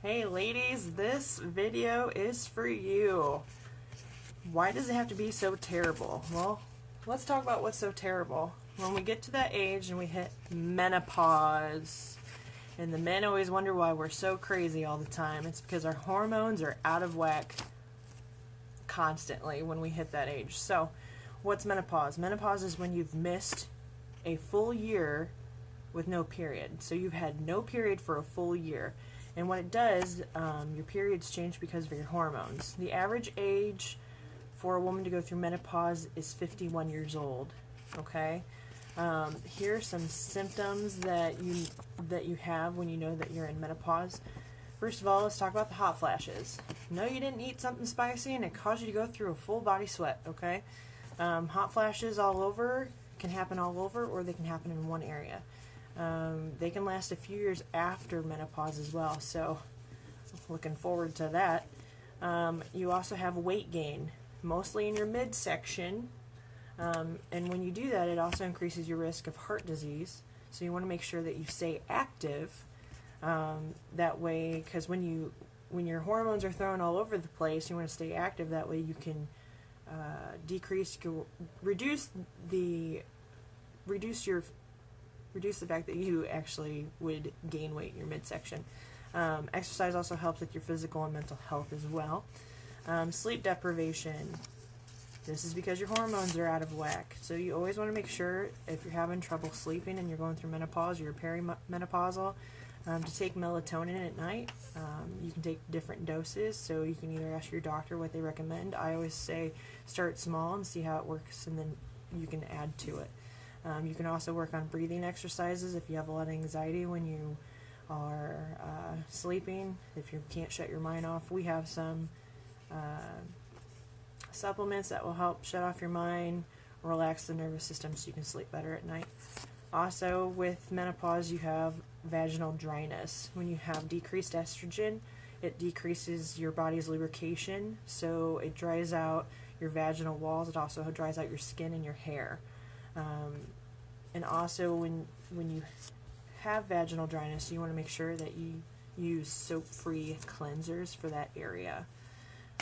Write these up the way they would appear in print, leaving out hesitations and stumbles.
Hey ladies, this video is for you. Why does it have to be so terrible? Well, let's talk about what's so terrible. When we get to that age and we hit menopause, and the men always wonder why we're so crazy all the time. It's because our hormones are out of whack constantly when we hit that age. So, what's menopause? Menopause is when you've missed a full year with no period. So you've had no period for a full year. And what it does, your periods change because of your hormones. The average age for a woman to go through menopause is 51 years old. Okay? Here are some symptoms that you have when you know that you're in menopause. First of all, let's talk about the hot flashes. No, you didn't eat something spicy and it caused you to go through a full body sweat, okay? Hot flashes all over can happen all over, or they can happen in one area. They can last a few years after menopause as well, so looking forward to that. You also have weight gain, mostly in your midsection, and when you do that, it also increases your risk of heart disease, so you want to make sure that you stay active. That way, because when your hormones are thrown all over the place, you want to stay active. That way you can reduce the fact that you actually would gain weight in your midsection. Exercise also helps with your physical and mental health as well. Sleep deprivation. This is because your hormones are out of whack. So you always want to make sure, if you're having trouble sleeping and you're going through menopause or you're perimenopausal, to take melatonin at night. You can take different doses, so you can either ask your doctor what they recommend. I always say start small and see how it works, and then you can add to it. You can also work on breathing exercises if you have a lot of anxiety when you are sleeping. If you can't shut your mind off, we have some supplements that will help shut off your mind, relax the nervous system so you can sleep better at night. Also, with menopause, you have vaginal dryness. When you have decreased estrogen, it decreases your body's lubrication, so it dries out your vaginal walls. It also dries out your skin and your hair. And also, when you have vaginal dryness, you want to make sure that you use soap-free cleansers for that area.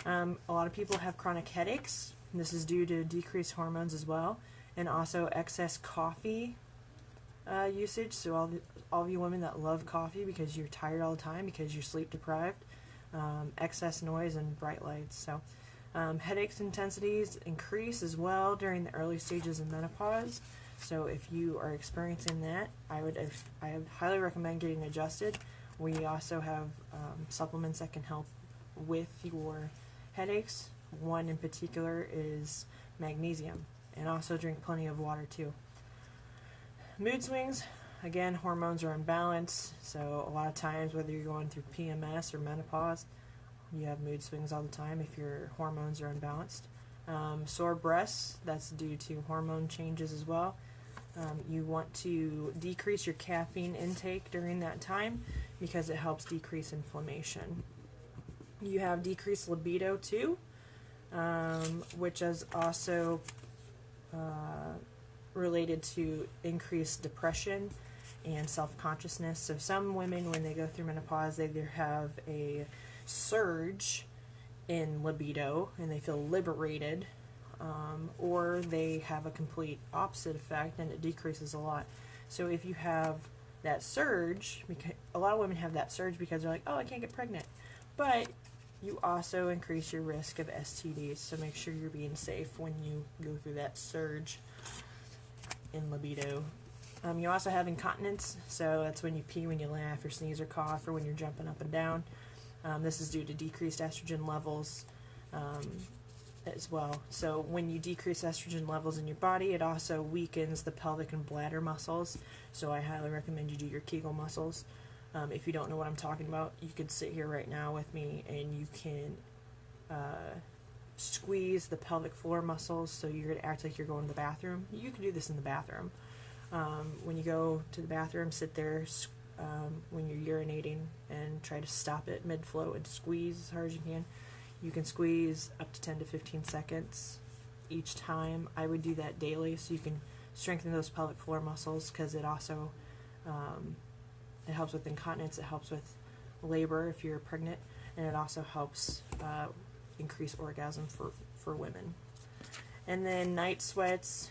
A lot of people have chronic headaches. This is due to decreased hormones as well, and also excess coffee usage. So all of you women that love coffee because you're tired all the time, because you're sleep deprived, excess noise and bright lights. So headaches intensities increase as well during the early stages of menopause. So if you are experiencing that, I would highly recommend getting adjusted. We also have supplements that can help with your headaches. One in particular is magnesium, and also drink plenty of water too. Mood swings, again, hormones are imbalanced, so a lot of times, whether you're going through PMS or menopause, you have mood swings all the time if your hormones are unbalanced. Sore breasts, that's due to hormone changes as well. You want to decrease your caffeine intake during that time because it helps decrease inflammation. You have decreased libido too, which is also related to increased depression and self-consciousness. So some women, when they go through menopause, they either have a surge in libido and they feel liberated, or they have a complete opposite effect and it decreases a lot. So if you have that surge, because a lot of women have that surge because they're like, oh, I can't get pregnant, but you also increase your risk of STDs, so make sure you're being safe when you go through that surge in libido. You also have incontinence, so that's when you pee, when you laugh, or sneeze, or cough, or when you're jumping up and down. This is due to decreased estrogen levels as well. So when you decrease estrogen levels in your body, it also weakens the pelvic and bladder muscles, so I highly recommend you do your Kegel muscles. If you don't know what I'm talking about, you could sit here right now with me and you can squeeze the pelvic floor muscles, so you're going to act like you're going to the bathroom. You can do this in the bathroom. When you go to the bathroom, sit there when you're urinating and try to stop it mid-flow and squeeze as hard as you can. You can squeeze up to 10 to 15 seconds each time. I would do that daily so you can strengthen those pelvic floor muscles, because it also it helps with incontinence, it helps with labor if you're pregnant, and it also helps increase orgasm for women. And then night sweats,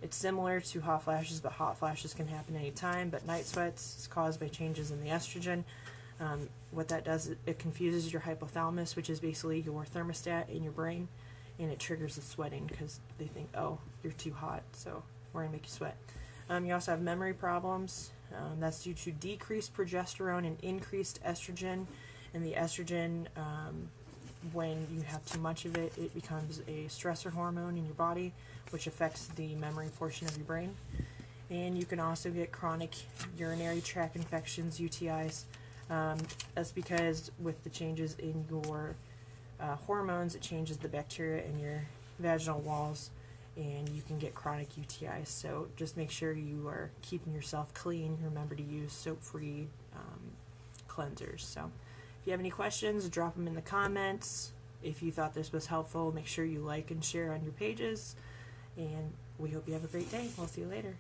it's similar to hot flashes, but hot flashes can happen anytime. But night sweats is caused by changes in the estrogen. What that does, it confuses your hypothalamus, which is basically your thermostat in your brain, and it triggers the sweating because they think, oh, you're too hot, so we're going to make you sweat. You also have memory problems. That's due to decreased progesterone and increased estrogen. And the estrogen, when you have too much of it, it becomes a stressor hormone in your body, which affects the memory portion of your brain. And you can also get chronic urinary tract infections, UTIs. That's because with the changes in your hormones, it changes the bacteria in your vaginal walls, and you can get chronic UTIs. So just make sure you are keeping yourself clean. Remember to use soap-free cleansers. So if you have any questions, drop them in the comments. If you thought this was helpful, make sure you like and share on your pages. And we hope you have a great day. We'll see you later.